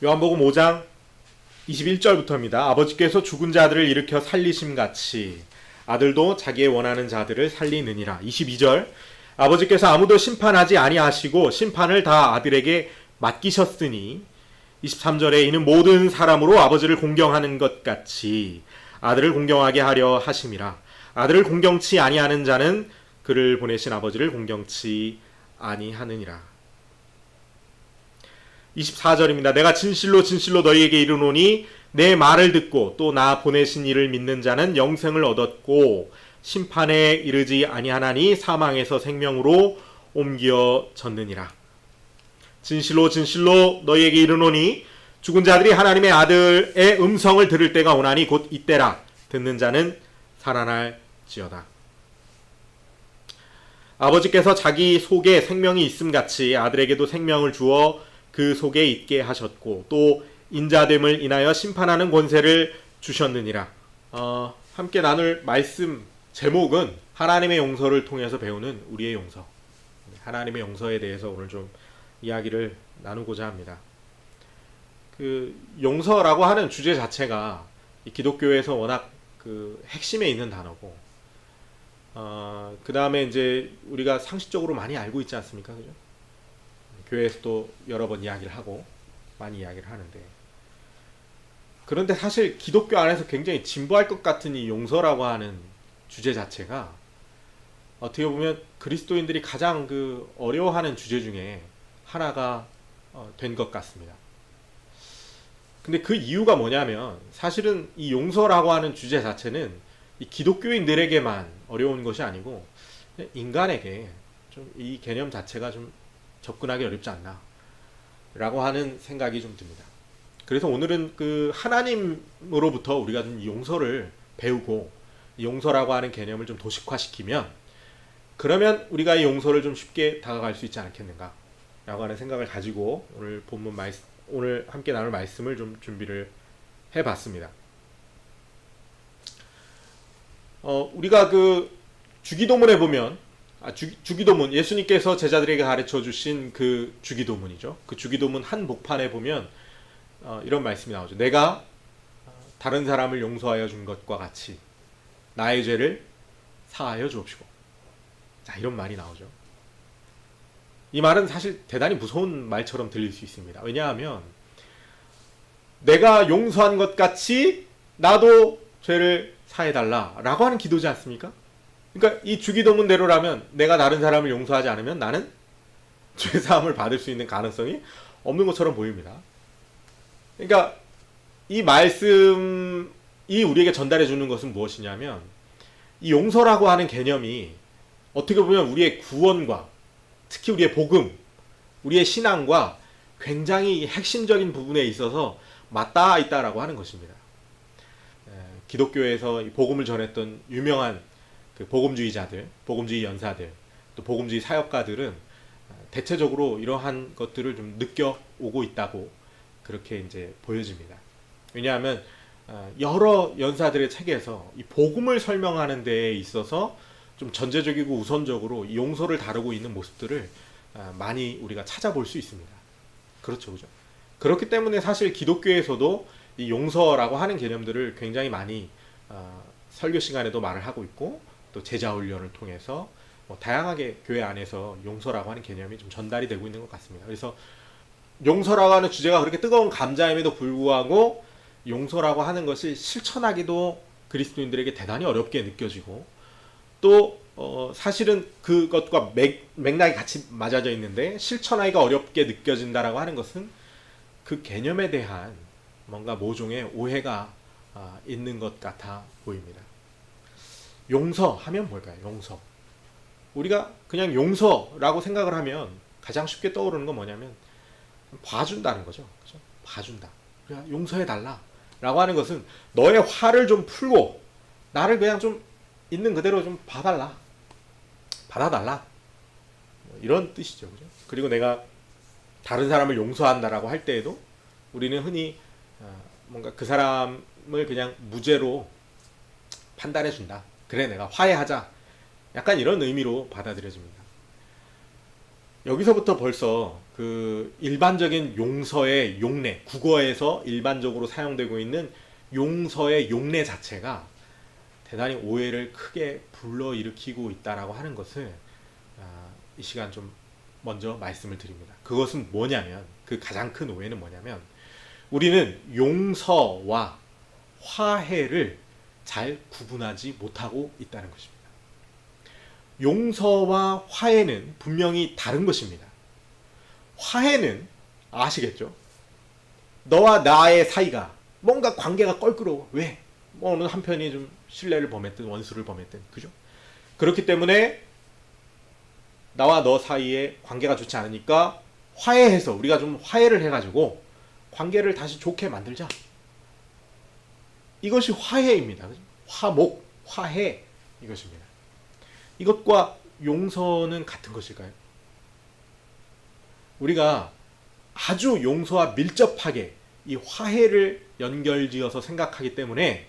요한복음 5장 21절부터입니다. 아버지께서 죽은 자들을 일으켜 살리심같이 아들도 자기의 원하는 자들을 살리느니라. 22절 아버지께서 아무도 심판하지 아니하시고 심판을 다 아들에게 맡기셨으니 23절에 이는 모든 사람으로 아버지를 공경하는 것 같이 아들을 공경하게 하려 하심이라. 아들을 공경치 아니하는 자는 그를 보내신 아버지를 공경치 아니하느니라. 24절입니다. 내가 진실로 진실로 너희에게 이르노니 내 말을 듣고 또 나 보내신 이를 믿는 자는 영생을 얻었고 심판에 이르지 아니하나니 사망에서 생명으로 옮겨졌느니라. 진실로 진실로 너희에게 이르노니 죽은 자들이 하나님의 아들의 음성을 들을 때가 오나니 곧 이때라. 듣는 자는 살아날지어다. 아버지께서 자기 속에 생명이 있음같이 아들에게도 생명을 주어 그 속에 있게 하셨고 또 인자됨을 인하여 심판하는 권세를 주셨느니라. 함께 나눌 말씀 제목은 하나님의 용서를 통해서 배우는 우리의 용서. 하나님의 용서에 대해서 오늘 좀 이야기를 나누고자 합니다. 그 용서라고 하는 주제 자체가 이 기독교에서 워낙 그 핵심에 있는 단어고, 그 다음에 이제 우리가 상식적으로 많이 알고 있지 않습니까, 그죠? 교회에서도 여러 번 이야기를 하고 많이 이야기를 하는데, 그런데 사실 기독교 안에서 굉장히 진부할 것 같은 이 용서라고 하는 주제 자체가 어떻게 보면 그리스도인들이 가장 그 어려워하는 주제 중에 하나가 된 것 같습니다. 근데 그 이유가 뭐냐면 사실은 이 용서라고 하는 주제 자체는 이 기독교인들에게만 어려운 것이 아니고 인간에게 좀 이 개념 자체가 좀 접근하기 어렵지 않나 라고 하는 생각이 좀 듭니다. 그래서 오늘은 그 하나님으로부터 우리가 좀 용서를 배우고 용서라고 하는 개념을 좀 도식화시키면 그러면 우리가 이 용서를 좀 쉽게 다가갈 수 있지 않겠는가 라고 하는 생각을 가지고 오늘 본문 말씀, 오늘 함께 나눌 말씀을 좀 준비를 해봤습니다. 우리가 그 주기도문에 보면 주기도문, 예수님께서 제자들에게 가르쳐 주신 그 주기도문이죠. 그 주기도문 한 복판에 보면 이런 말씀이 나오죠. 내가 다른 사람을 용서하여 준 것과 같이 나의 죄를 사하여 주옵시고. 자, 이런 말이 나오죠. 이 말은 사실 대단히 무서운 말처럼 들릴 수 있습니다. 왜냐하면 내가 용서한 것 같이 나도 죄를 사해달라 라고 하는 기도지 않습니까? 그러니까 이 주기도문대로라면 내가 다른 사람을 용서하지 않으면 나는 죄사함을 받을 수 있는 가능성이 없는 것처럼 보입니다. 그러니까 이 말씀이 우리에게 전달해 주는 것은 무엇이냐면 이 용서라고 하는 개념이 어떻게 보면 우리의 구원과 특히 우리의 복음, 우리의 신앙과 굉장히 핵심적인 부분에 있어서 맞닿아 있다라고 하는 것입니다. 기독교에서 복음을 전했던 유명한 그 복음주의자들, 복음주의 연사들, 또 복음주의 사역가들은 대체적으로 이러한 것들을 좀 느껴오고 있다고 그렇게 이제 보여집니다. 왜냐하면 여러 연사들의 책에서 이 복음을 설명하는 데에 있어서 좀 전제적이고 우선적으로 이 용서를 다루고 있는 모습들을 많이 우리가 찾아볼 수 있습니다. 그렇죠, 그죠? 그렇기 때문에 사실 기독교에서도 이 용서라고 하는 개념들을 굉장히 많이 설교 시간에도 말을 하고 있고 또 제자 훈련을 통해서 다양하게 교회 안에서 용서라고 하는 개념이 좀 전달이 되고 있는 것 같습니다. 그래서 용서라고 하는 주제가 그렇게 뜨거운 감자임에도 불구하고 용서라고 하는 것을 실천하기도 그리스도인들에게 대단히 어렵게 느껴지고 또 사실은 그것과 맥락이 같이 맞아져 있는데 실천하기가 어렵게 느껴진다라고 하는 것은 그 개념에 대한 뭔가 모종의 오해가 있는 것 같아 보입니다. 용서하면 뭘까요? 용서. 우리가 그냥 용서라고 생각을 하면 가장 쉽게 떠오르는 건 뭐냐면 봐준다는 거죠. 그죠? 봐준다. 그냥 용서해달라 라고 하는 것은 너의 화를 좀 풀고 나를 그냥 좀 있는 그대로 좀 받아달라 이런 뜻이죠. 그죠? 그리고 내가 다른 사람을 용서한다라고 할 때에도 우리는 흔히 뭔가 그 사람을 그냥 무죄로 판단해준다. 그래, 내가 화해하자. 약간 이런 의미로 받아들여집니다. 여기서부터 벌써 그 일반적인 용서의 용례, 국어에서 일반적으로 사용되고 있는 용서의 용례 자체가 대단히 오해를 크게 불러일으키고 있다라고 하는 것을 이 시간 좀 먼저 말씀을 드립니다. 그것은 뭐냐면, 그 가장 큰 오해는 뭐냐면, 우리는 용서와 화해를 잘 구분하지 못하고 있다는 것입니다. 용서와 화해는 분명히 다른 것입니다. 화해는 아시겠죠? 너와 나의 사이가 뭔가 관계가 껄끄러워. 왜? 뭐 어느 한편이 좀 신뢰를 범했든 원수를 범했든, 그죠? 그렇기 때문에 나와 너 사이에 관계가 좋지 않으니까 화해해서, 우리가 좀 화해를 해가지고 관계를 다시 좋게 만들자. 이것이 화해입니다. 그죠? 화목, 화해, 이것입니다. 이것과 용서는 같은 것일까요? 우리가 아주 용서와 밀접하게 이 화해를 연결지어서 생각하기 때문에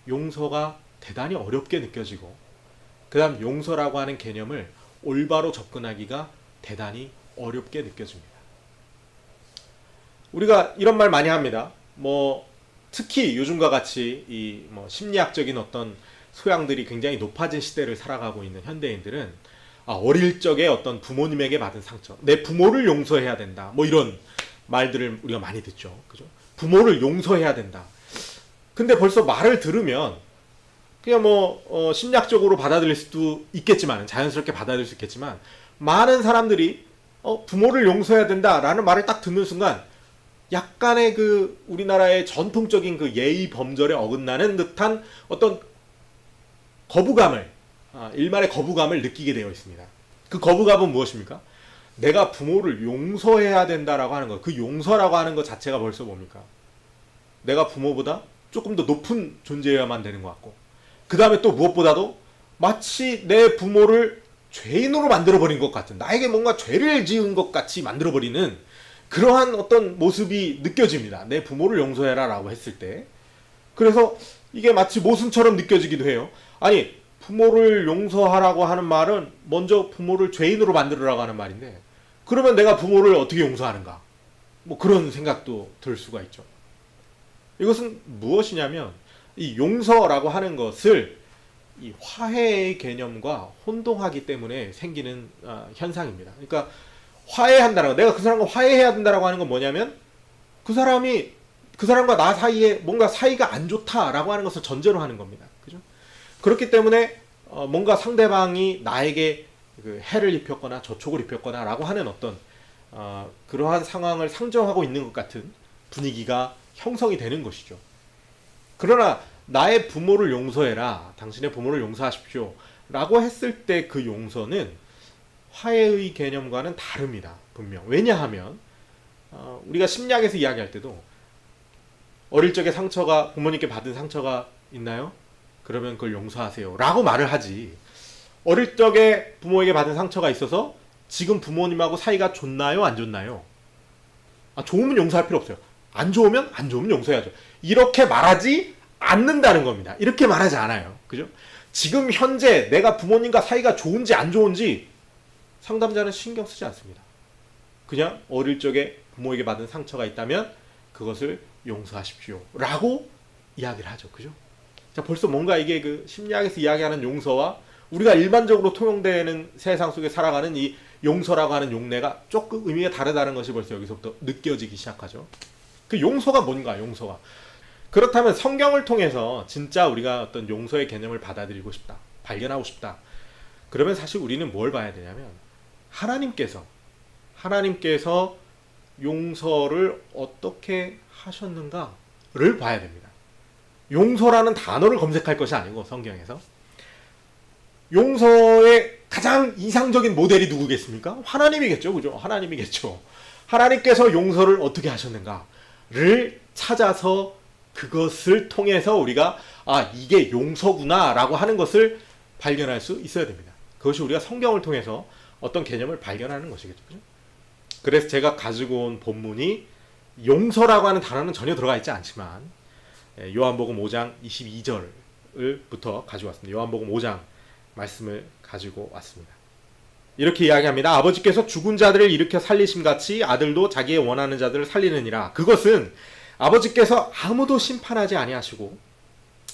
용서가 대단히 어렵게 느껴지고, 그 다음 용서라고 하는 개념을 올바로 접근하기가 대단히 어렵게 느껴집니다. 우리가 이런 말 많이 합니다. 특히 요즘과 같이 이 심리학적인 어떤 소양들이 굉장히 높아진 시대를 살아가고 있는 현대인들은 어릴 적에 어떤 부모님에게 받은 상처, 내 부모를 용서해야 된다, 이런 말들을 우리가 많이 듣죠. 그죠? 부모를 용서해야 된다. 근데 벌써 말을 들으면 그냥 심리학적으로 받아들일 수도 있겠지만, 자연스럽게 받아들일 수 있겠지만, 많은 사람들이 부모를 용서해야 된다라는 말을 딱 듣는 순간 약간의 그 우리나라의 전통적인 그 예의 범절에 어긋나는 듯한 어떤 거부감을, 일말의 거부감을 느끼게 되어 있습니다. 그 거부감은 무엇입니까? 내가 부모를 용서해야 된다라고 하는 것, 그 용서라고 하는 것 자체가 벌써 뭡니까? 내가 부모보다 조금 더 높은 존재여야만 되는 것 같고, 그 다음에 또 무엇보다도 마치 내 부모를 죄인으로 만들어버린 것 같은, 나에게 뭔가 죄를 지은 것 같이 만들어버리는 그러한 어떤 모습이 느껴집니다. 내 부모를 용서해라 라고 했을 때. 그래서 이게 마치 모순처럼 느껴지기도 해요. 아니, 부모를 용서하라고 하는 말은 먼저 부모를 죄인으로 만들으라고 하는 말인데, 그러면 내가 부모를 어떻게 용서하는가? 그런 생각도 들 수가 있죠. 이것은 무엇이냐면, 이 용서라고 하는 것을 이 화해의 개념과 혼동하기 때문에 생기는 현상입니다. 그러니까 화해한다는 거, 내가 그 사람과 화해해야 된다라고 하는 건 뭐냐면, 그 사람과 나 사이에 뭔가 사이가 안 좋다라고 하는 것을 전제로 하는 겁니다. 그죠? 그렇기 때문에 뭔가 상대방이 나에게 그 해를 입혔거나 저촉을 입혔거나라고 하는 어떤 그러한 상황을 상정하고 있는 것 같은 분위기가 형성이 되는 것이죠. 그러나 나의 부모를 용서해라, 당신의 부모를 용서하십시오 라고 했을 때 그 용서는 화해의 개념과는 다릅니다. 분명. 왜냐하면 우리가 심리학에서 이야기할 때도 어릴 적에 부모님께 받은 상처가 있나요? 그러면 그걸 용서하세요 라고 말을 하지, 어릴 적에 부모에게 받은 상처가 있어서 지금 부모님하고 사이가 좋나요? 안 좋나요? 좋으면 용서할 필요 없어요. 안 좋으면 용서해야죠. 이렇게 말하지 않는다는 겁니다. 이렇게 말하지 않아요. 그죠? 지금 현재 내가 부모님과 사이가 좋은지 안 좋은지 상담자는 신경 쓰지 않습니다. 그냥 어릴 적에 부모에게 받은 상처가 있다면 그것을 용서하십시오 라고 이야기를 하죠. 그죠? 자, 벌써 뭔가 이게 그 심리학에서 이야기하는 용서와 우리가 일반적으로 통용되는 세상 속에 살아가는 이 용서라고 하는 용례가 조금 의미가 다르다는 것이 벌써 여기서부터 느껴지기 시작하죠. 그 용서가 뭔가, 용서가. 그렇다면 성경을 통해서 진짜 우리가 어떤 용서의 개념을 받아들이고 싶다, 발견하고 싶다. 그러면 사실 우리는 뭘 봐야 되냐면, 하나님께서 용서를 어떻게 하셨는가를 봐야 됩니다. 용서라는 단어를 검색할 것이 아니고, 성경에서 용서의 가장 이상적인 모델이 누구겠습니까? 하나님이겠죠. 그죠? 하나님이겠죠. 하나님께서 용서를 어떻게 하셨는가를 찾아서 그것을 통해서 우리가 이게 용서구나 라고 하는 것을 발견할 수 있어야 됩니다. 그것이 우리가 성경을 통해서 어떤 개념을 발견하는 것이겠죠. 그죠? 그래서 제가 가지고 온 본문이 용서라고 하는 단어는 전혀 들어가 있지 않지만 요한복음 5장 22절부터 가져왔습니다. 요한복음 5장 말씀을 가지고 왔습니다. 이렇게 이야기합니다. 아버지께서 죽은 자들을 일으켜 살리심같이 아들도 자기의 원하는 자들을 살리느니라. 그것은 아버지께서 아무도 심판하지 아니하시고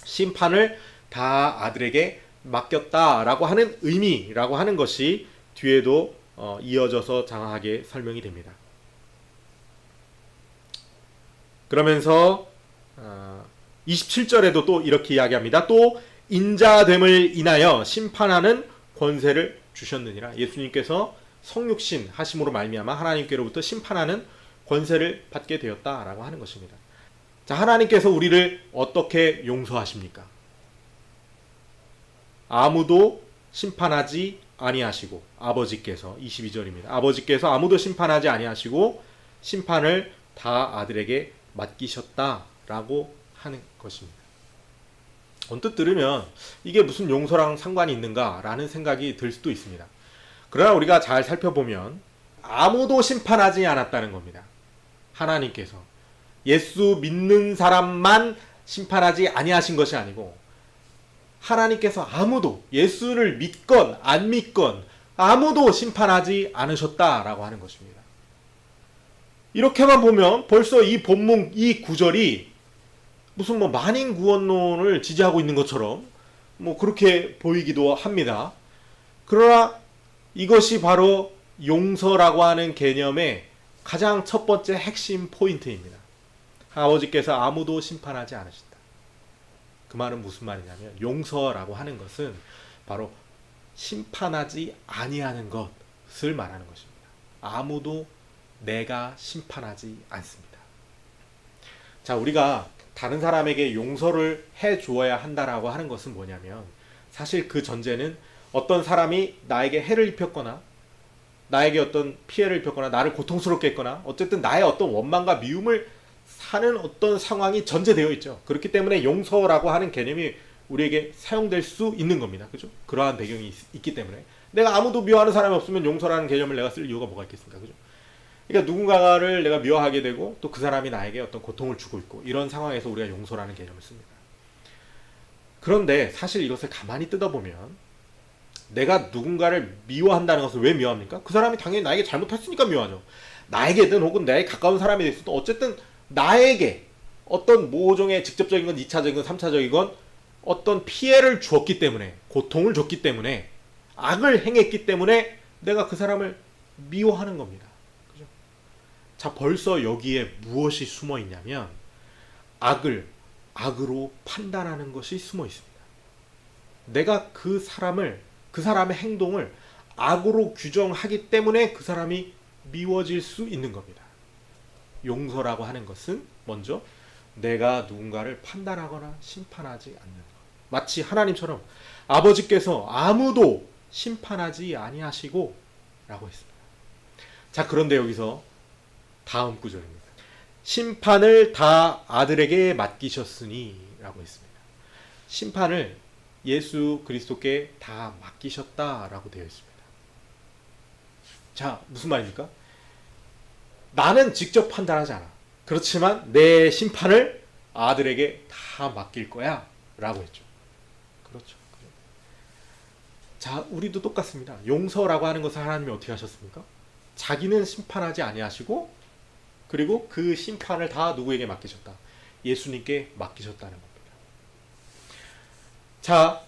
심판을 다 아들에게 맡겼다라고 하는 의미라고 하는 것이 뒤에도 이어져서 장하게 설명이 됩니다. 그러면서 27절에도 또 이렇게 이야기합니다. 또 인자됨을 인하여 심판하는 권세를 주셨느니라. 예수님께서 성육신 하심으로 말미암아 하나님께로부터 심판하는 권세를 받게 되었다라고 하는 것입니다. 자, 하나님께서 우리를 어떻게 용서하십니까? 아무도 심판하지 아니하시고 아버지께서 22절입니다. 아버지께서 아무도 심판하지 아니하시고 심판을 다 아들에게 맡기셨다라고 하는 것입니다. 언뜻 들으면 이게 무슨 용서랑 상관이 있는가라는 생각이 들 수도 있습니다. 그러나 우리가 잘 살펴보면 아무도 심판하지 않았다는 겁니다. 하나님께서 예수 믿는 사람만 심판하지 아니하신 것이 아니고 하나님께서 아무도 예수를 믿건 안 믿건 아무도 심판하지 않으셨다라고 하는 것입니다. 이렇게만 보면 벌써 이 본문 이 구절이 무슨 만인 구원론을 지지하고 있는 것처럼 그렇게 보이기도 합니다. 그러나 이것이 바로 용서라고 하는 개념의 가장 첫 번째 핵심 포인트입니다. 아버지께서 아무도 심판하지 않으신다. 그 말은 무슨 말이냐면 용서라고 하는 것은 바로 심판하지 아니하는 것을 말하는 것입니다. 아무도 내가 심판하지 않습니다. 자, 우리가 다른 사람에게 용서를 해주어야 한다라고 하는 것은 뭐냐면 사실 그 전제는 어떤 사람이 나에게 해를 입혔거나 나에게 어떤 피해를 입혔거나 나를 고통스럽게 했거나 어쨌든 나의 어떤 원망과 미움을 사는 어떤 상황이 전제되어 있죠. 그렇기 때문에 용서라고 하는 개념이 우리에게 사용될 수 있는 겁니다. 그죠? 그러한 배경이 있기 때문에 내가 아무도 미워하는 사람이 없으면 용서라는 개념을 내가 쓸 이유가 뭐가 있겠습니까? 그죠? 그러니까 누군가를 내가 미워하게 되고 또 그 사람이 나에게 어떤 고통을 주고 있고 이런 상황에서 우리가 용서라는 개념을 씁니다. 그런데 사실 이것을 가만히 뜯어보면 내가 누군가를 미워한다는 것을 왜 미워합니까? 그 사람이 당연히 나에게 잘못했으니까 미워하죠. 나에게든 혹은 나에게 가까운 사람이 됐어도 어쨌든 나에게 어떤 모종의 직접적인 건 2차적인 건 3차적인 건 어떤 피해를 주었기 때문에 고통을 줬기 때문에 악을 행했기 때문에 내가 그 사람을 미워하는 겁니다. 그죠? 자, 벌써 여기에 무엇이 숨어 있냐면 악을 악으로 판단하는 것이 숨어 있습니다. 내가 그 사람의 행동을 악으로 규정하기 때문에 그 사람이 미워질 수 있는 겁니다. 용서라고 하는 것은 먼저 내가 누군가를 판단하거나 심판하지 않는 것. 마치 하나님처럼 아버지께서 아무도 심판하지 아니하시고 라고 했습니다. 자, 그런데 여기서 다음 구절입니다. 심판을 다 아들에게 맡기셨으니 라고 했습니다. 심판을 예수 그리스도께 다 맡기셨다라고 되어 있습니다. 자, 무슨 말입니까? 나는 직접 판단하지 않아. 그렇지만 내 심판을 아들에게 다 맡길 거야 라고 했죠. 그렇죠. 자, 우리도 똑같습니다. 용서라고 하는 것을 하나님이 어떻게 하셨습니까? 자기는 심판하지 아니하시고 그리고 그 심판을 다 누구에게 맡기셨다? 예수님께 맡기셨다는 겁니다. 자,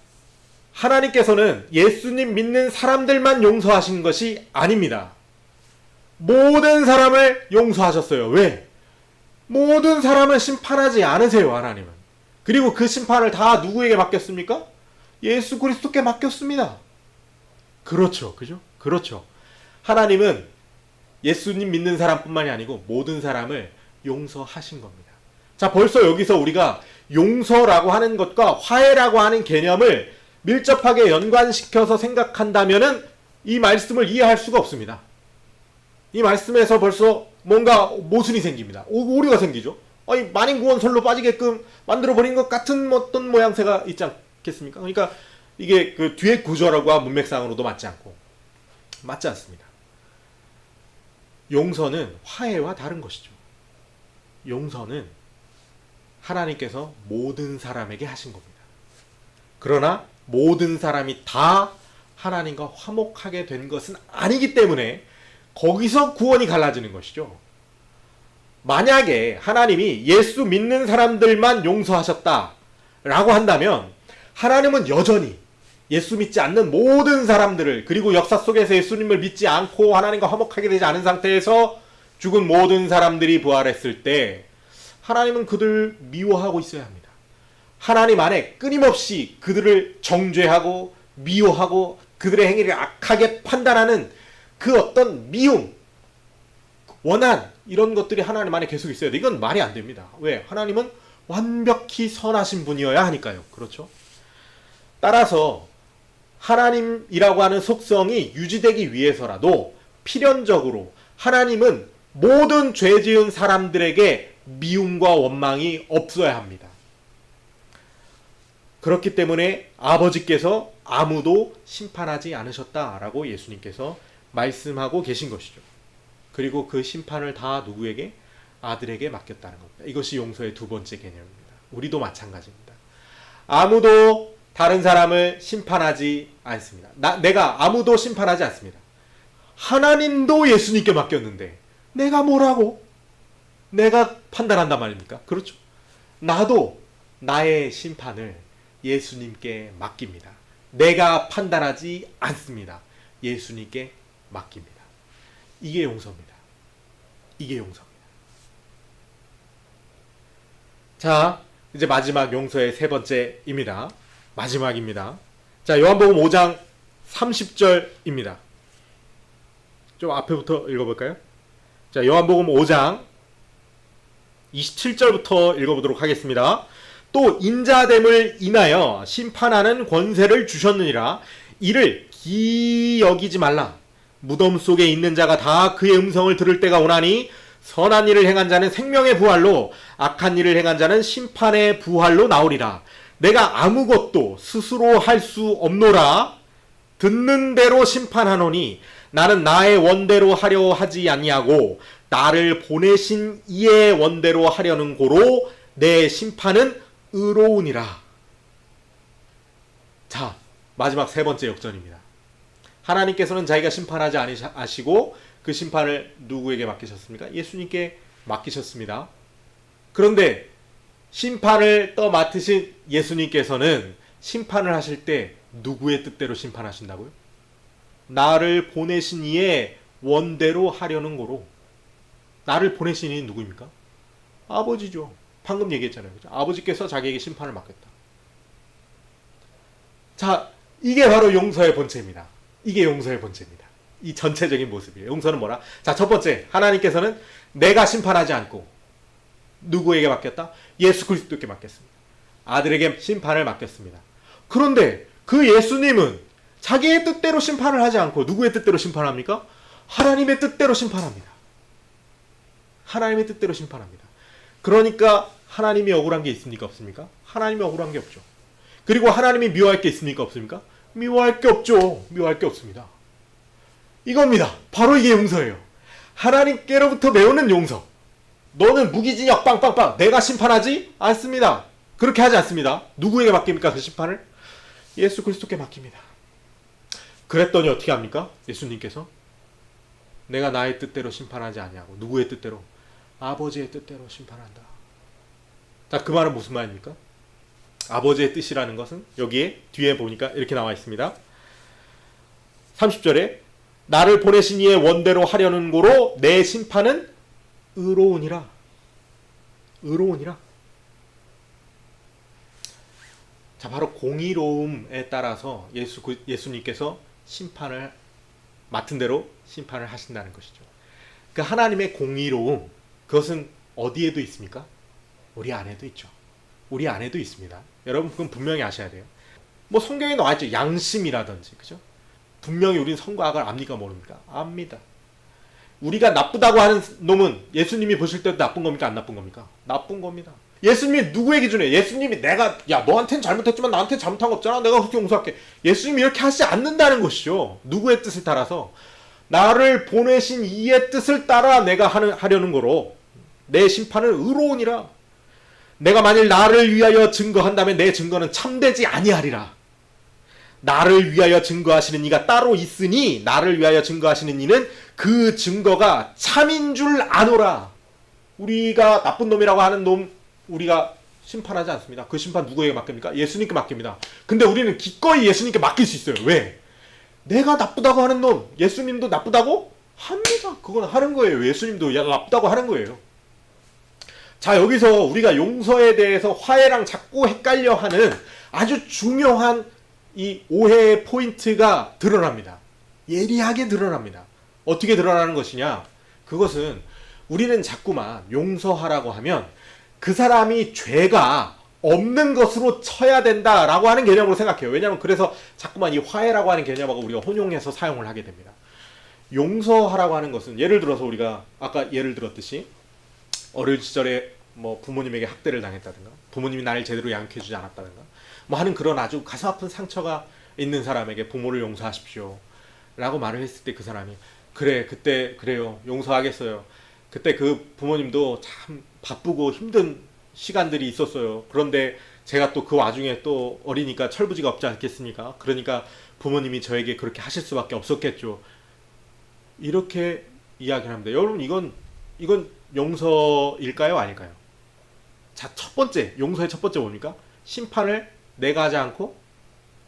하나님께서는 예수님 믿는 사람들만 용서하신 것이 아닙니다. 모든 사람을 용서하셨어요. 왜? 모든 사람을 심판하지 않으세요, 하나님은. 그리고 그 심판을 다 누구에게 맡겼습니까? 예수 그리스도께 맡겼습니다. 그렇죠. 그죠? 그렇죠. 하나님은 예수님 믿는 사람뿐만이 아니고 모든 사람을 용서하신 겁니다. 자, 벌써 여기서 우리가 용서라고 하는 것과 화해라고 하는 개념을 밀접하게 연관시켜서 생각한다면은 이 말씀을 이해할 수가 없습니다. 이 말씀에서 벌써 뭔가 모순이 생깁니다. 오류가 생기죠. 아니, 만인구원설로 빠지게끔 만들어버린 것 같은 어떤 모양새가 있지 않겠습니까? 그러니까 이게 그 뒤에 구조라고 문맥상으로도 맞지 않습니다. 용서는 화해와 다른 것이죠. 용서는 하나님께서 모든 사람에게 하신 겁니다. 그러나 모든 사람이 다 하나님과 화목하게 된 것은 아니기 때문에 거기서 구원이 갈라지는 것이죠. 만약에 하나님이 예수 믿는 사람들만 용서하셨다라고 한다면 하나님은 여전히 예수 믿지 않는 모든 사람들을, 그리고 역사 속에서 예수님을 믿지 않고 하나님과 화목하게 되지 않은 상태에서 죽은 모든 사람들이 부활했을 때 하나님은 그들을 미워하고 있어야 합니다. 하나님 안에 끊임없이 그들을 정죄하고 미워하고 그들의 행위를 악하게 판단하는 그 어떤 미움, 원한, 이런 것들이 하나님 안에 계속 있어야 돼. 이건 말이 안 됩니다. 왜? 하나님은 완벽히 선하신 분이어야 하니까요. 그렇죠? 따라서 하나님이라고 하는 속성이 유지되기 위해서라도 필연적으로 하나님은 모든 죄 지은 사람들에게 미움과 원망이 없어야 합니다. 그렇기 때문에 아버지께서 아무도 심판하지 않으셨다라고 예수님께서 말씀하고 계신 것이죠. 그리고 그 심판을 다 누구에게? 아들에게 맡겼다는 겁니다. 이것이 용서의 두 번째 개념입니다. 우리도 마찬가지입니다. 아무도 다른 사람을 심판하지 않습니다. 내가 아무도 심판하지 않습니다. 하나님도 예수님께 맡겼는데 내가 뭐라고? 내가 판단한단 말입니까? 그렇죠. 나도 나의 심판을 예수님께 맡깁니다. 내가 판단하지 않습니다. 예수님께 맡깁니다. 이게 용서입니다. 이게 용서입니다. 자, 이제 마지막 용서의 세 번째입니다. 마지막입니다. 자, 요한복음 5장 30절입니다. 좀 앞에부터 읽어볼까요? 자, 요한복음 5장 27절부터 읽어보도록 하겠습니다. 또 인자됨을 인하여 심판하는 권세를 주셨느니라. 이를 기여기지 말라. 무덤 속에 있는 자가 다 그의 음성을 들을 때가 오나니 선한 일을 행한 자는 생명의 부활로, 악한 일을 행한 자는 심판의 부활로 나오리라. 내가 아무것도 스스로 할 수 없노라. 듣는 대로 심판하노니 나는 나의 원대로 하려 하지 아니하고 나를 보내신 이의 원대로 하려는 고로 내 심판은 의로우니라. 자, 마지막 세 번째 역전입니다. 하나님께서는 자기가 심판하지 아니하시고 그 심판을 누구에게 맡기셨습니까? 예수님께 맡기셨습니다. 그런데 심판을 맡으신 예수님께서는 심판을 하실 때 누구의 뜻대로 심판하신다고요? 나를 보내신 이의 원대로 하려는 거로. 나를 보내신 이는 누구입니까? 아버지죠. 방금 얘기했잖아요. 그렇죠? 아버지께서 자기에게 심판을 맡겼다. 자, 이게 바로 용서의 본체입니다. 이게 용서의 본체입니다. 이 전체적인 모습이에요. 용서는 뭐라? 자, 첫 번째, 하나님께서는 내가 심판하지 않고 누구에게 맡겼다? 예수 그리스도께 맡겼습니다. 아들에게 심판을 맡겼습니다. 그런데 그 예수님은 자기의 뜻대로 심판을 하지 않고 누구의 뜻대로 심판합니까? 하나님의 뜻대로 심판합니다. 하나님의 뜻대로 심판합니다. 그러니까 하나님이 억울한 게 있습니까? 없습니까? 하나님이 억울한 게 없죠. 그리고 하나님이 미워할 게 있습니까? 없습니까? 미워할 게 없죠. 미워할 게 없습니다. 이겁니다. 바로 이게 용서예요. 하나님께로부터 배우는 용서. 너는 무기징역 빵빵빵 내가 심판하지 않습니다. 그렇게 하지 않습니다. 누구에게 맡깁니까? 그 심판을? 예수 그리스도께 맡깁니다. 그랬더니 어떻게 합니까? 예수님께서 내가 나의 뜻대로 심판하지 아니하고 누구의 뜻대로? 아버지의 뜻대로 심판한다. 자, 그 말은 무슨 말입니까? 아버지의 뜻이라는 것은 여기에 뒤에 보니까 이렇게 나와 있습니다. 30절에 나를 보내신 이의 원대로 하려는 고로 내 심판은 의로우니라. 의로우니라. 자, 바로 공의로움에 따라서 예수님께서 심판을 맡은 대로 심판을 하신다는 것이죠. 그 하나님의 공의로움, 그것은 어디에도 있습니까? 우리 안에도 있죠. 우리 안에도 있습니다. 여러분 그건 분명히 아셔야 돼요. 뭐 성경에 나와 있죠. 양심이라든지, 그죠? 분명히 우리는 선과 악을 압니까 모릅니까? 압니다. 우리가 나쁘다고 하는 놈은 예수님이 보실 때도 나쁜 겁니까? 안 나쁜 겁니까? 나쁜 겁니다. 예수님이 누구의 기준이에요? 예수님이 내가 너한테는 잘못했지만 나한테는 잘못한 거 없잖아. 내가 그렇게 용서할게. 예수님이 이렇게 하지 않는다는 것이죠. 누구의 뜻을 따라서? 나를 보내신 이의 뜻을 따라 내가 하려는 거로 내 심판은 의로우니라. 내가 만일 나를 위하여 증거한다면 내 증거는 참되지 아니하리라. 나를 위하여 증거하시는 이가 따로 있으니 나를 위하여 증거하시는 이는 그 증거가 참인 줄 아노라. 우리가 나쁜 놈이라고 하는 놈 우리가 심판하지 않습니다. 그 심판 누구에게 맡깁니까? 예수님께 맡깁니다. 근데 우리는 기꺼이 예수님께 맡길 수 있어요. 왜? 내가 나쁘다고 하는 놈, 예수님도 나쁘다고 합니다. 그건 하는 거예요. 예수님도 나쁘다고 하는 거예요. 자, 여기서 우리가 용서에 대해서 화해랑 자꾸 헷갈려 하는 아주 중요한 이 오해의 포인트가 드러납니다. 예리하게 드러납니다. 어떻게 드러나는 것이냐? 그것은 우리는 자꾸만 용서하라고 하면 그 사람이 죄가 없는 것으로 쳐야 된다라고 하는 개념으로 생각해요. 왜냐하면 그래서 자꾸만 이 화해라고 하는 개념하고 우리가 혼용해서 사용을 하게 됩니다. 용서하라고 하는 것은 예를 들어서 우리가 아까 예를 들었듯이 어릴 시절에 뭐 부모님에게 학대를 당했다든가 부모님이 나를 제대로 양육해주지 않았다든가 뭐 하는 그런 아주 가슴 아픈 상처가 있는 사람에게 부모를 용서하십시오 라고 말을 했을 때 그 사람이 그래 그때 그래요 용서하겠어요. 그때 그 부모님도 참 바쁘고 힘든 시간들이 있었어요. 그런데 제가 또 그 와중에 또 어리니까 철부지가 없지 않겠습니까? 그러니까 부모님이 저에게 그렇게 하실 수밖에 없었겠죠. 이렇게 이야기를 합니다. 여러분 이건 용서일까요? 아닐까요? 자, 첫 번째 용서의 첫 번째 뭡니까? 심판을 내가 하지 않고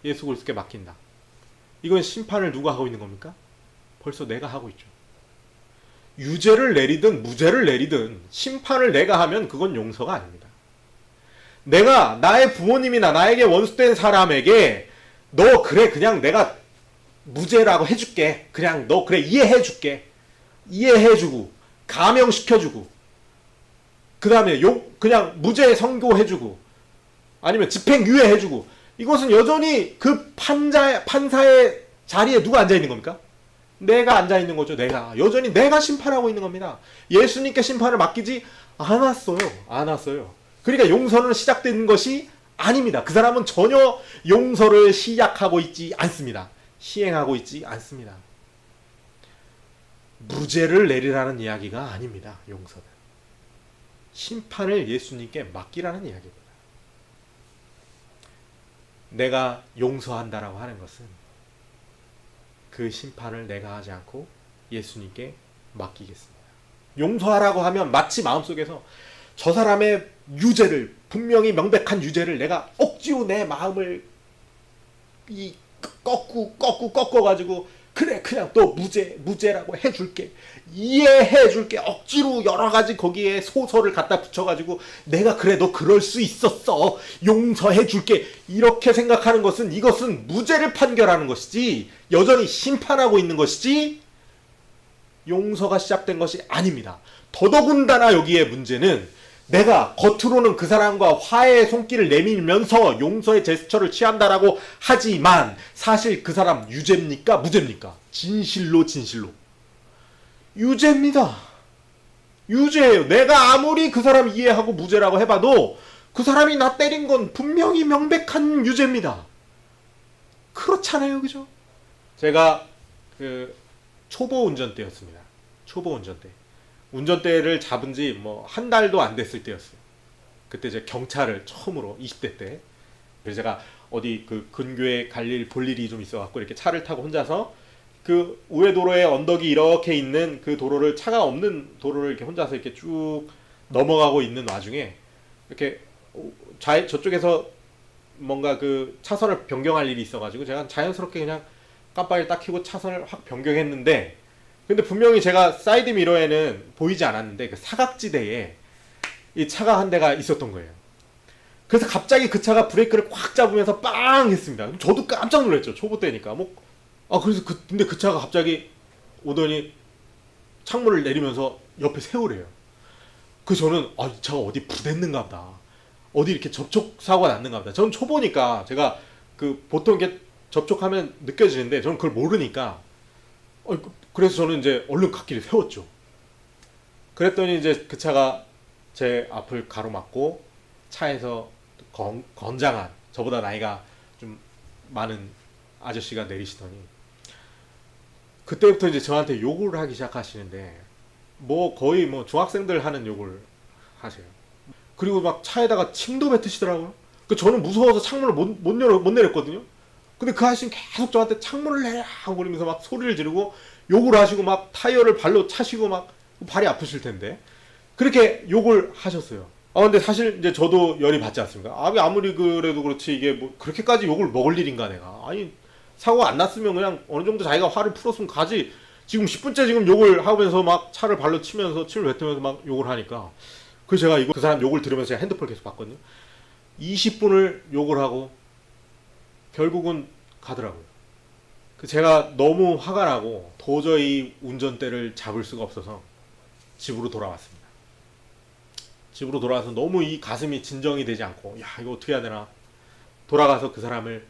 예수 그리스도께 맡긴다. 이건 심판을 누가 하고 있는 겁니까? 벌써 내가 하고 있죠. 유죄를 내리든 무죄를 내리든 심판을 내가 하면 그건 용서가 아닙니다. 내가 나의 부모님이나 나에게 원수된 사람에게 너 그래 그냥 내가 무죄라고 해줄게. 그냥 너 그래 이해해줄게. 이해해주고 감형시켜주고 그 다음에 그냥 무죄 선고해주고 아니면 집행유예해주고 이것은 여전히 그 판사의 자리에 누가 앉아있는 겁니까? 내가 앉아있는 거죠. 여전히 내가 심판하고 있는 겁니다. 예수님께 심판을 맡기지 않았어요. 그러니까 용서는 시작된 것이 아닙니다. 그 사람은 전혀 용서를 시작하고 있지 않습니다. 시행하고 있지 않습니다. 무죄를 내리라는 이야기가 아닙니다. 용서는 심판을 예수님께 맡기라는 이야기입니다. 내가 용서한다라고 하는 것은 그 심판을 내가 하지 않고 예수님께 맡기겠습니다. 용서하라고 하면 마치 마음속에서 저 사람의 유죄를 분명히 명백한 유죄를 내가 억지로 내 마음을 꺾어가지고 그래 그냥 또 무죄라고 해줄게 이해해줄게 억지로 여러가지 거기에 소설을 갖다 붙여가지고 내가 그래 너 그럴 수 있었어 용서해줄게 이렇게 생각하는 것은 이것은 무죄를 판결하는 것이지 여전히 심판하고 있는 것이지 용서가 시작된 것이 아닙니다. 더더군다나 여기에 문제는 내가 겉으로는 그 사람과 화해의 손길을 내밀면서 용서의 제스처를 취한다라고 하지만 사실 그 사람 유죄입니까? 무죄입니까? 진실로 유죄입니다. 유죄예요. 내가 아무리 그 사람 이해하고 무죄라고 해봐도 그 사람이 나 때린 건 분명히 명백한 유죄입니다. 그렇잖아요. 그죠? 제가 초보 운전대였습니다. 초보 운전대. 운전대를 잡은 지 뭐 한 달도 안 됐을 때였어요. 그때 제가 경찰을 처음으로 20대 때 그래서 제가 어디 그 근교에 볼 일이 좀 있어갖고 이렇게 차를 타고 혼자서 그 우회도로에 언덕이 이렇게 있는 그 도로를 차가 없는 도로를 이렇게 혼자서 이렇게 쭉 넘어가고 있는 와중에 이렇게 저쪽에서 뭔가 그 차선을 변경할 일이 있어가지고 제가 자연스럽게 그냥 깜빡이를 딱 켜고 차선을 확 변경했는데 근데 분명히 제가 사이드 미러에는 보이지 않았는데 그 사각지대에 이 차가 한 대가 있었던 거예요. 그래서 갑자기 그 차가 브레이크를 꽉 잡으면서 빵 했습니다. 저도 깜짝 놀랐죠. 초보 때니까. 그래서 근데 그 차가 갑자기 오더니 창문을 내리면서 옆에 세우래요. 그래서 저는 이 차가 어디 부댔는가 보다. 어디 이렇게 접촉 사고가 났는가 보다. 저는 초보니까 제가 보통 이렇게 접촉하면 느껴지는데 저는 그걸 모르니까 그래서 저는 이제 얼른 갓길에 세웠죠. 그랬더니 이제 그 차가 제 앞을 가로막고 차에서 건장한 저보다 나이가 좀 많은 아저씨가 내리시더니 그때부터 이제 저한테 욕을 하기 시작하시는데 거의 중학생들 하는 욕을 하세요. 그리고 막 차에다가 침도 뱉으시더라고요. 저는 무서워서 창문을 못 내렸거든요. 근데 그 아저씨는 계속 저한테 창문을 내라 하고 그러면서 막 소리를 지르고 욕을 하시고 막 타이어를 발로 차시고 막 발이 아프실 텐데 그렇게 욕을 하셨어요. 근데 사실 이제 저도 열이 받지 않습니까? 아무리 그래도 그렇지 이게 뭐 그렇게까지 욕을 먹을 일인가 내가. 아니 사고가 안 났으면 그냥 어느 정도 자기가 화를 풀었으면 가지. 지금 10분째 지금 욕을 하면서 막 차를 발로 치면서 침을 뱉으면서 막 욕을 하니까 그래서 제가 그 사람 욕을 들으면서 제가 핸드폰을 계속 봤거든요. 20분을 욕을 하고 결국은 가더라고요. 제가 너무 화가 나고 도저히 운전대를 잡을 수가 없어서 집으로 돌아왔습니다. 집으로 돌아와서 너무 이 가슴이 진정이 되지 않고 야 이거 어떻게 해야 되나 돌아가서 그 사람을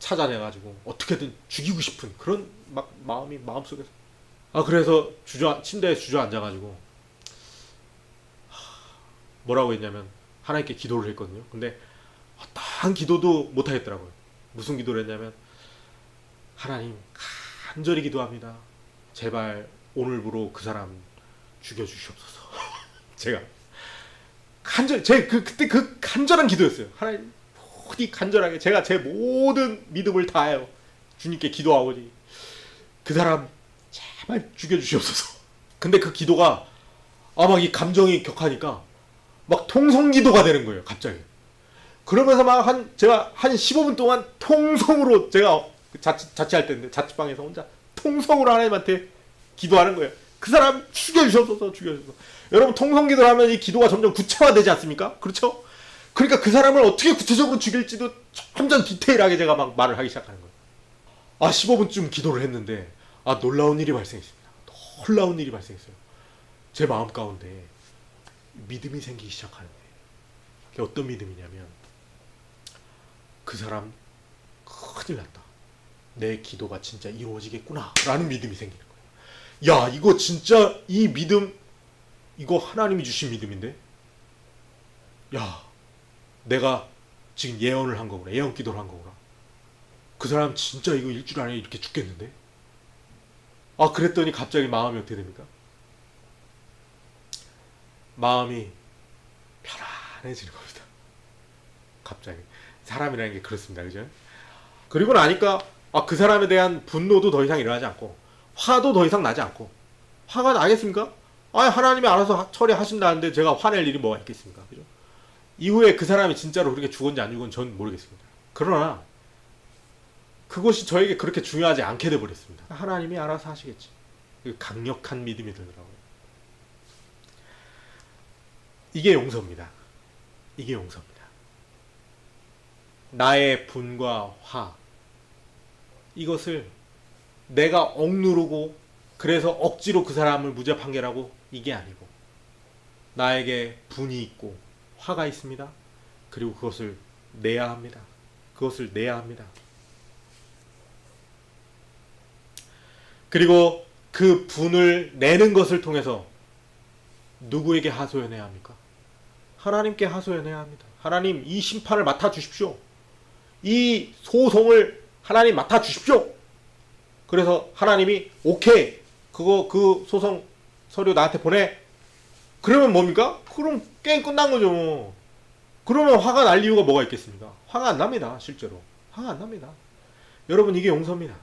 찾아내가지고 어떻게든 죽이고 싶은 그런 막 마음이 마음속에서 그래서 침대에 주저앉아가지고 뭐라고 했냐면 하나님께 기도를 했거든요. 근데 어떠한 기도도 못하겠더라고요. 무슨 기도를 했냐면 하나님 간절히 기도합니다. 제발 오늘부로 그 사람 죽여주시옵소서. 제가 간절 그때 그 간절한 기도였어요. 하나님 어디 간절하게 제가 제 모든 믿음을 다해요. 주님께 기도하오니 그 사람 제발 죽여주시옵소서. 근데 그 기도가 막 이 감정이 격하니까 막 통성기도가 되는 거예요. 갑자기. 그러면서 막 제가 한 15분 동안 통성으로 제가 자취할 때인데 자취방에서 혼자 통성으로 하나님한테 기도하는 거예요. 그 사람 죽여주셔서 죽여주셔서. 여러분 통성기도를 하면 이 기도가 점점 구체화되지 않습니까? 그렇죠? 그러니까 그 사람을 어떻게 구체적으로 죽일지도 점점 디테일하게 제가 막 말을 하기 시작하는 거예요. 15분쯤 기도를 했는데 놀라운 일이 발생했습니다. 놀라운 일이 발생했어요. 제 마음 가운데 믿음이 생기기 시작하는데 그게 어떤 믿음이냐면 그 사람 큰일 났다. 내 기도가 진짜 이루어지겠구나 라는 믿음이 생기는 거예요. 야 이거 진짜 이 믿음 이거 하나님이 주신 믿음인데 야 내가 지금 예언을 한 거구나. 예언 기도를 한 거구나. 그 사람 진짜 이거 일주일 안에 이렇게 죽겠는데 그랬더니 갑자기 마음이 어떻게 됩니까? 마음이 편안해지는 겁니다. 갑자기 사람이라는 게 그렇습니다. 그죠? 그리고 나니까 그 사람에 대한 분노도 더 이상 일어나지 않고 화도 더 이상 나지 않고 화가 나겠습니까? 하나님이 알아서 처리하신다는데 제가 화낼 일이 뭐가 있겠습니까? 그죠? 이후에 그 사람이 진짜로 그렇게 죽었는지 안 죽었는지 전 모르겠습니다. 그러나 그것이 저에게 그렇게 중요하지 않게 돼버렸습니다. 하나님이 알아서 하시겠지. 강력한 믿음이 들더라고요. 이게 용서입니다. 이게 용서입니다. 나의 분과 화 이것을 내가 억누르고 그래서 억지로 그 사람을 무죄 판결하고 이게 아니고 나에게 분이 있고 화가 있습니다. 그리고 그것을 내야 합니다. 그것을 내야 합니다. 그리고 그 분을 내는 것을 통해서 누구에게 하소연해야 합니까? 하나님께 하소연해야 합니다. 하나님 이 심판을 맡아주십시오. 이 소송을 하나님 맡아주십시오. 그래서 하나님이 오케이 그 소송 서류 나한테 보내. 그러면 뭡니까? 그럼 게임 끝난 거죠. 그러면 화가 날 이유가 뭐가 있겠습니까? 화가 안 납니다. 실제로 화가 안 납니다. 여러분 이게 용서입니다.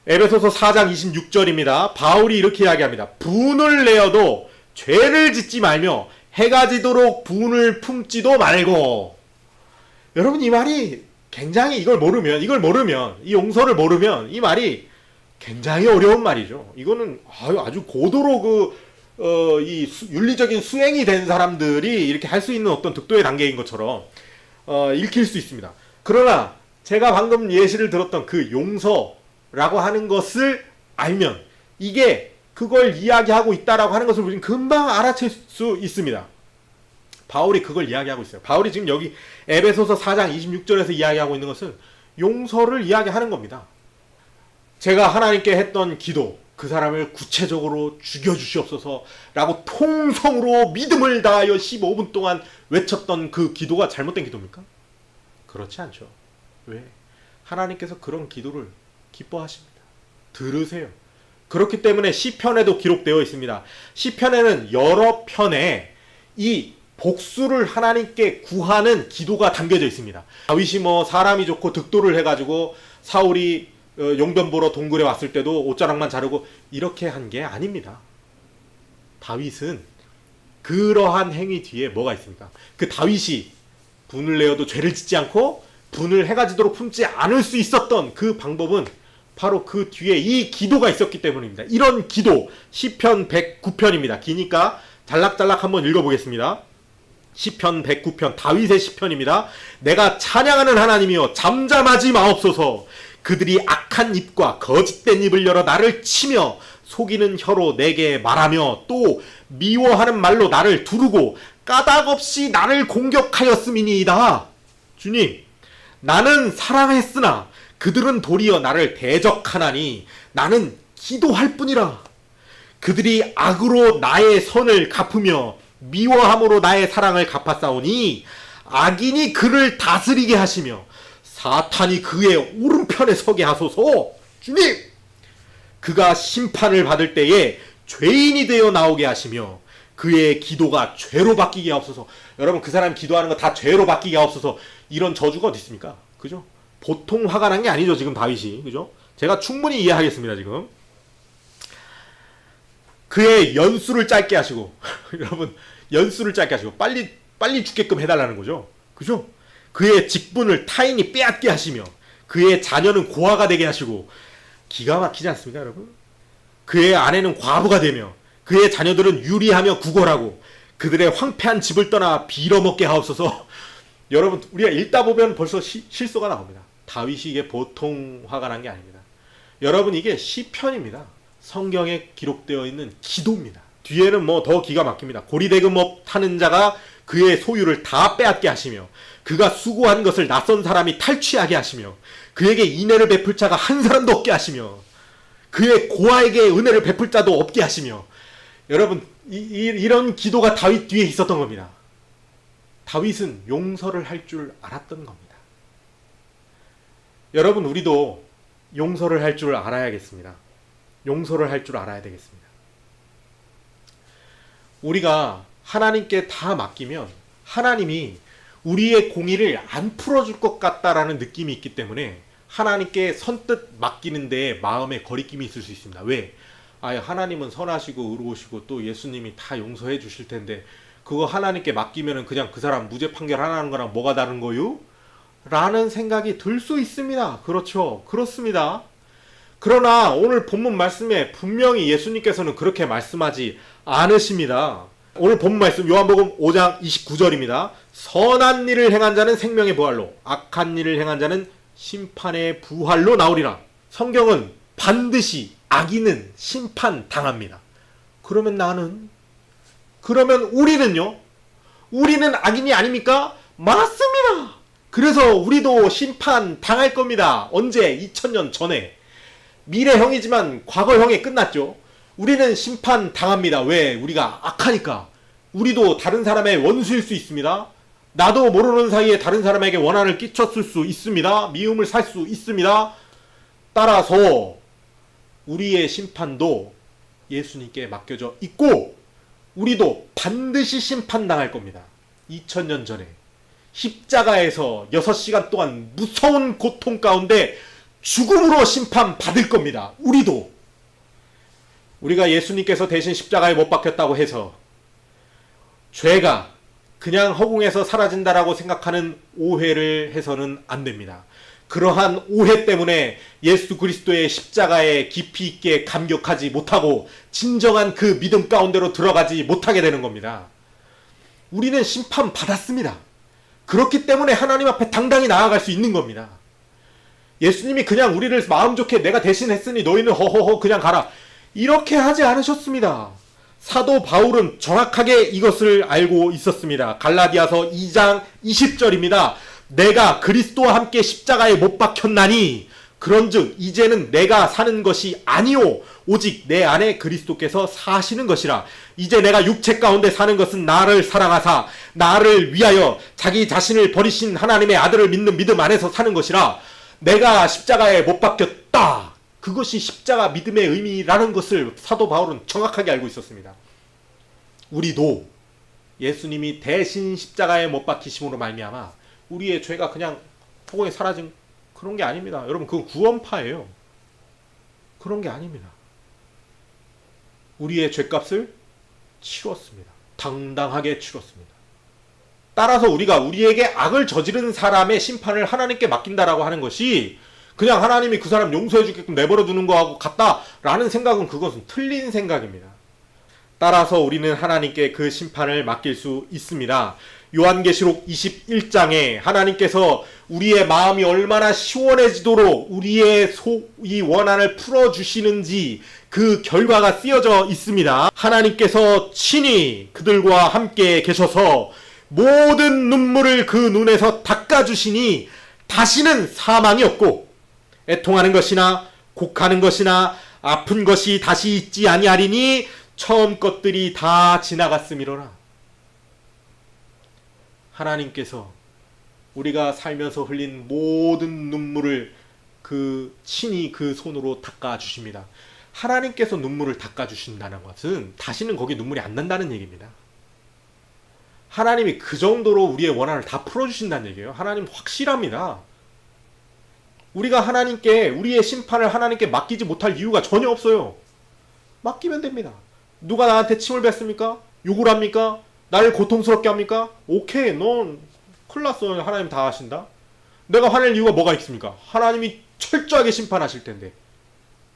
에베소서 4장 26절입니다. 바울이 이렇게 이야기합니다. 분을 내어도 죄를 짓지 말며 해가 지도록 분을 품지도 말고. 여러분 이 말이 굉장히 이걸 모르면 이 용서를 모르면 이 말이 굉장히 어려운 말이죠. 이거는 아주 고도로 이 윤리적인 수행이 된 사람들이 이렇게 할 수 있는 어떤 득도의 단계인 것처럼 읽힐 수 있습니다. 그러나 제가 방금 예시를 들었던 그 용서라고 하는 것을 알면 이게 그걸 이야기하고 있다라고 하는 것을 우리는 금방 알아챌 수 있습니다. 바울이 그걸 이야기하고 있어요. 바울이 지금 여기 에베소서 4장 26절에서 이야기하고 있는 것은 용서를 이야기하는 겁니다. 제가 하나님께 했던 기도, 그 사람을 구체적으로 죽여주시옵소서 라고 통성으로 믿음을 다하여 15분 동안 외쳤던 그 기도가 잘못된 기도입니까? 그렇지 않죠. 왜? 하나님께서 그런 기도를 기뻐하십니다. 들으세요. 그렇기 때문에 시편에도 기록되어 있습니다. 시편에는 여러 편에 이 복수를 하나님께 구하는 기도가 담겨져 있습니다. 다윗이 뭐 사람이 좋고 득도를 해가지고 사울이 용변 보러 동굴에 왔을 때도 옷자락만 자르고 이렇게 한 게 아닙니다. 다윗은 그러한 행위 뒤에 뭐가 있습니까? 그 다윗이 분을 내어도 죄를 짓지 않고 분을 해가 지도록 품지 않을 수 있었던 그 방법은 바로 그 뒤에 이 기도가 있었기 때문입니다. 이런 기도, 시편 109편입니다. 기니까 잘락잘락 한번 읽어보겠습니다. 시편 109편, 다윗의 시편입니다. 내가 찬양하는 하나님이여 잠잠하지 마옵소서. 그들이 악한 입과 거짓된 입을 열어 나를 치며 속이는 혀로 내게 말하며 또 미워하는 말로 나를 두르고 까닭없이 나를 공격하였음이니이다. 주님, 나는 사랑했으나 그들은 도리어 나를 대적하나니 나는 기도할 뿐이라. 그들이 악으로 나의 선을 갚으며 미워함으로 나의 사랑을 갚았사오니 악인이 그를 다스리게 하시며 사탄이 그의 오른편에 서게 하소서. 주님, 그가 심판을 받을 때에 죄인이 되어 나오게 하시며 그의 기도가 죄로 바뀌게 하옵소서. 여러분, 그 사람 기도하는 거 다 죄로 바뀌게 하옵소서. 이런 저주가 어디 있습니까? 그죠? 보통 화가 난 게 아니죠, 지금 다윗이. 그죠? 제가 충분히 이해하겠습니다, 지금. 그의 연수를 짧게 하시고 여러분, 연수를 짧게 하시고 빨리 죽게끔 해달라는 거죠. 그죠? 그의 직분을 타인이 빼앗게 하시며 그의 자녀는 고아가 되게 하시고, 기가 막히지 않습니까, 여러분? 그의 아내는 과부가 되며 그의 자녀들은 유리하며 구걸하고 그들의 황폐한 집을 떠나 빌어먹게 하옵소서. 여러분, 우리가 읽다 보면 벌써 실소가 나옵니다. 다윗이 이게 보통 화가 난 게 아닙니다. 여러분, 이게 시편입니다. 성경에 기록되어 있는 기도입니다. 뒤에는 뭐 더 기가 막힙니다. 고리대금업 타는 자가 그의 소유를 다 빼앗게 하시며 그가 수고한 것을 낯선 사람이 탈취하게 하시며 그에게 인애를 베풀 자가 한 사람도 없게 하시며 그의 고아에게 은혜를 베풀 자도 없게 하시며. 여러분, 이런 기도가 다윗 뒤에 있었던 겁니다. 다윗은 용서를 할 줄 알았던 겁니다. 여러분, 우리도 용서를 할 줄 알아야겠습니다. 용서를 할 줄 알아야 되겠습니다. 우리가 하나님께 다 맡기면 하나님이 우리의 공의를 안 풀어줄 것 같다라는 느낌이 있기 때문에 하나님께 선뜻 맡기는 데에 마음에 거리낌이 있을 수 있습니다. 왜? 하나님은 선하시고 의로우시고 또 예수님이 다 용서해 주실 텐데 그거 하나님께 맡기면은 그냥 그 사람 무죄 판결 하나 하는 거랑 뭐가 다른 거요? 라는 생각이 들 수 있습니다. 그렇죠. 그렇습니다. 그러나 오늘 본문 말씀에 분명히 예수님께서는 그렇게 말씀하지 않으십니다. 오늘 본문 말씀 요한복음 5장 29절입니다. 선한 일을 행한 자는 생명의 부활로, 악한 일을 행한 자는 심판의 부활로 나오리라. 성경은 반드시 악인은 심판당합니다. 그러면 우리는요? 우리는 악인이 아닙니까? 맞습니다. 그래서 우리도 심판당할 겁니다. 언제? 2000년 전에. 미래형이지만 과거형에 끝났죠. 우리는 심판당합니다. 왜? 우리가 악하니까. 우리도 다른 사람의 원수일 수 있습니다. 나도 모르는 사이에 다른 사람에게 원한을 끼쳤을 수 있습니다. 미움을 살 수 있습니다. 따라서 우리의 심판도 예수님께 맡겨져 있고 우리도 반드시 심판당할 겁니다. 2000년 전에 십자가에서 6시간 동안 무서운 고통 가운데 죽음으로 심판받을 겁니다. 우리가 예수님께서 대신 십자가에 못 박혔다고 해서 죄가 그냥 허공에서 사라진다라고 생각하는 오해를 해서는 안 됩니다. 그러한 오해 때문에 예수 그리스도의 십자가에 깊이 있게 감격하지 못하고 진정한 그 믿음 가운데로 들어가지 못하게 되는 겁니다. 우리는 심판받았습니다. 그렇기 때문에 하나님 앞에 당당히 나아갈 수 있는 겁니다. 예수님이 그냥 우리를 마음 좋게 내가 대신 했으니 너희는 허허허 그냥 가라, 이렇게 하지 않으셨습니다. 사도 바울은 정확하게 이것을 알고 있었습니다. 갈라디아서 2장 20절입니다. 내가 그리스도와 함께 십자가에 못 박혔나니 그런즉 이제는 내가 사는 것이 아니요 오직 내 안에 그리스도께서 사시는 것이라. 이제 내가 육체 가운데 사는 것은 나를 사랑하사 나를 위하여 자기 자신을 버리신 하나님의 아들을 믿는 믿음 안에서 사는 것이라. 내가 십자가에 못 박혔다. 그것이 십자가 믿음의 의미라는 것을 사도 바울은 정확하게 알고 있었습니다. 우리도 예수님이 대신 십자가에 못 박히심으로 말미암아 우리의 죄가 그냥 허공에 사라진 그런 게 아닙니다. 여러분, 그건 구원파예요. 그런 게 아닙니다. 우리의 죄값을 치렀습니다. 당당하게 치렀습니다. 따라서 우리가 우리에게 악을 저지른 사람의 심판을 하나님께 맡긴다라고 하는 것이 그냥 하나님이 그 사람 용서해 주게끔 내버려 두는 거하고 같다라는 생각은 그것은 틀린 생각입니다. 따라서 우리는 하나님께 그 심판을 맡길 수 있습니다. 요한계시록 21장에 하나님께서 우리의 마음이 얼마나 시원해지도록 우리의 이 원한을 풀어주시는지 그 결과가 쓰여져 있습니다. 하나님께서 친히 그들과 함께 계셔서 모든 눈물을 그 눈에서 닦아주시니 다시는 사망이 없고 애통하는 것이나 곡하는 것이나 아픈 것이 다시 있지 아니하리니 처음 것들이 다 지나갔음이로라. 하나님께서 우리가 살면서 흘린 모든 눈물을 친히 그 손으로 닦아주십니다. 하나님께서 눈물을 닦아주신다는 것은 다시는 거기 눈물이 안 난다는 얘기입니다. 하나님이 그 정도로 우리의 원한을 다 풀어주신다는 얘기예요. 하나님 확실합니다. 우리가 우리의 심판을 하나님께 맡기지 못할 이유가 전혀 없어요. 맡기면 됩니다. 누가 나한테 침을 뱉습니까? 욕을 합니까? 나를 고통스럽게 합니까? 오케이, 넌 큰일 났어. 하나님 다 하신다. 내가 화낼 이유가 뭐가 있습니까? 하나님이 철저하게 심판하실 텐데.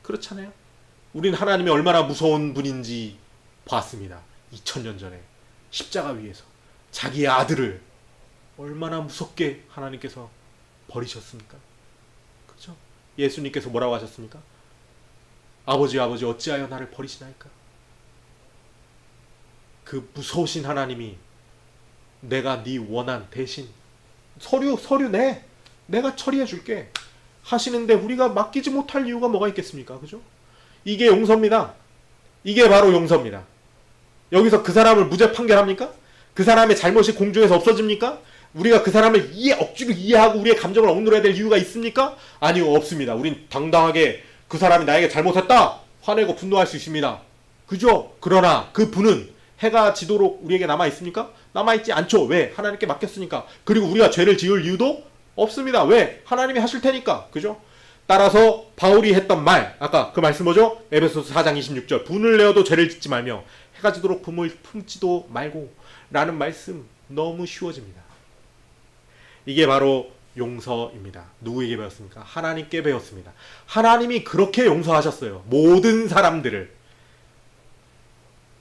그렇잖아요. 우린 하나님이 얼마나 무서운 분인지 봤습니다. 2000년 전에 십자가 위에서 자기의 아들을 얼마나 무섭게 하나님께서 버리셨습니까? 그렇죠? 예수님께서 뭐라고 하셨습니까? 아버지 어찌하여 나를 버리시나이까? 그 무서우신 하나님이 내가 네 원한 대신 서류 내 내가 처리해 줄게 하시는데 우리가 맡기지 못할 이유가 뭐가 있겠습니까? 그죠? 이게 용서입니다. 이게 바로 용서입니다. 여기서 그 사람을 무죄 판결합니까? 그 사람의 잘못이 공중에서 없어집니까? 우리가 그 사람을 억지로 이해하고 우리의 감정을 억누려야 될 이유가 있습니까? 아니요, 없습니다. 우린 당당하게 그 사람이 나에게 잘못했다! 화내고 분노할 수 있습니다. 그죠? 그러나 그 분은 해가 지도록 우리에게 남아있습니까? 남아있지 않죠. 왜? 하나님께 맡겼으니까. 그리고 우리가 죄를 지을 이유도 없습니다. 왜? 하나님이 하실 테니까. 그죠? 따라서 바울이 했던 말, 아까 그 말씀 뭐죠? 에베소서 4장 26절 분을 내어도 죄를 짓지 말며 해가 지도록 품을 품지도 말고 라는 말씀 너무 쉬워집니다. 이게 바로 용서입니다. 누구에게 배웠습니까? 하나님께 배웠습니다. 하나님이 그렇게 용서하셨어요. 모든 사람들을.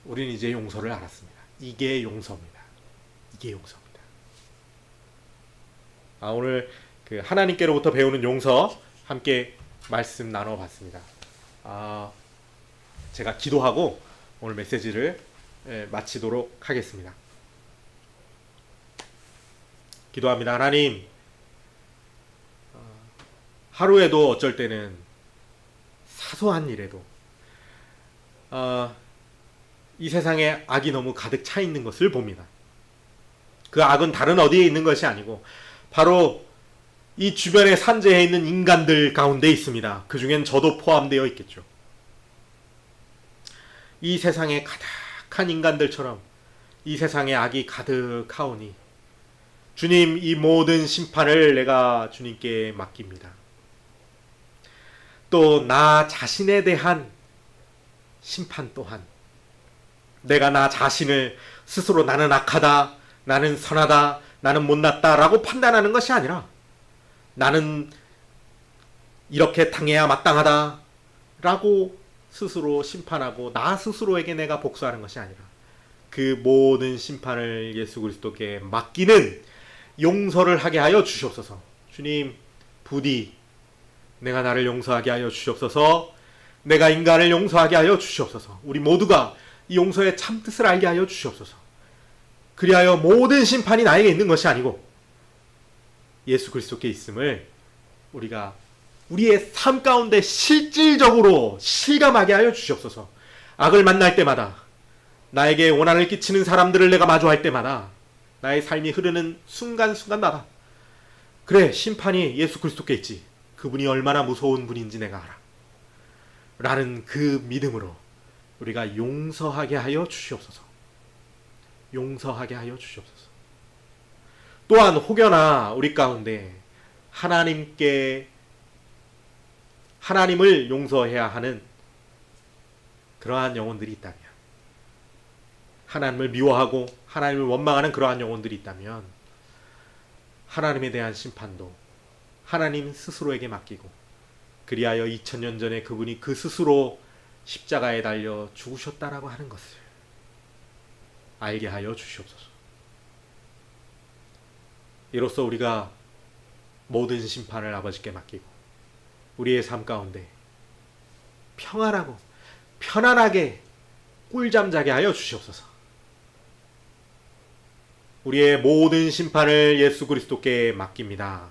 우리는 이제 용서를 알았습니다. 이게 용서입니다. 이게 용서입니다. 오늘 그 하나님께로부터 배우는 용서 함께 말씀 나눠봤습니다. 제가 기도하고 오늘 메시지를 마치도록 하겠습니다. 기도합니다. 하나님, 하루에도 어쩔 때는 사소한 일에도 이 세상에 악이 너무 가득 차 있는 것을 봅니다. 그 악은 다른 어디에 있는 것이 아니고 바로 이 주변에 산재해 있는 인간들 가운데 있습니다. 그 중엔 저도 포함되어 있겠죠. 이 세상에 가득한 인간들처럼 이 세상에 악이 가득하오니 주님, 이 모든 심판을 내가 주님께 맡깁니다. 또 나 자신에 대한 심판 또한 내가 나 자신을 스스로 나는 악하다, 나는 선하다, 나는 못났다 라고 판단하는 것이 아니라 나는 이렇게 당해야 마땅하다 라고 스스로 심판하고 나 스스로에게 내가 복수하는 것이 아니라 그 모든 심판을 예수 그리스도께 맡기는 용서를 하게 하여 주시옵소서. 주님, 부디 내가 나를 용서하게 하여 주시옵소서. 내가 인간을 용서하게 하여 주시옵소서. 우리 모두가 이 용서의 참뜻을 알게 하여 주시옵소서. 그리하여 모든 심판이 나에게 있는 것이 아니고 예수 그리스도께 있음을 우리가 우리의 삶 가운데 실질적으로 실감하게 하여 주시옵소서. 악을 만날 때마다 나에게 원한을 끼치는 사람들을 내가 마주할 때마다 나의 삶이 흐르는 순간순간마다 그래, 심판이 예수 그리스도께 있지. 그분이 얼마나 무서운 분인지 내가 알아. 라는 그 믿음으로 우리가 용서하게 하여 주시옵소서. 용서하게 하여 주시옵소서. 또한 혹여나 우리 가운데 하나님을 용서해야 하는 그러한 영혼들이 있다면, 하나님을 미워하고 하나님을 원망하는 그러한 영혼들이 있다면 하나님에 대한 심판도 하나님 스스로에게 맡기고, 그리하여 2000년 전에 그분이 그 스스로 십자가에 달려 죽으셨다라고 하는 것을 알게 하여 주시옵소서. 이로써 우리가 모든 심판을 아버지께 맡기고 우리의 삶 가운데 평안하고 편안하게 꿀잠 자게 하여 주시옵소서. 우리의 모든 심판을 예수 그리스도께 맡깁니다.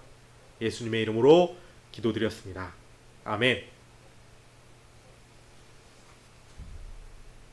예수님의 이름으로 기도드렸습니다. 아멘.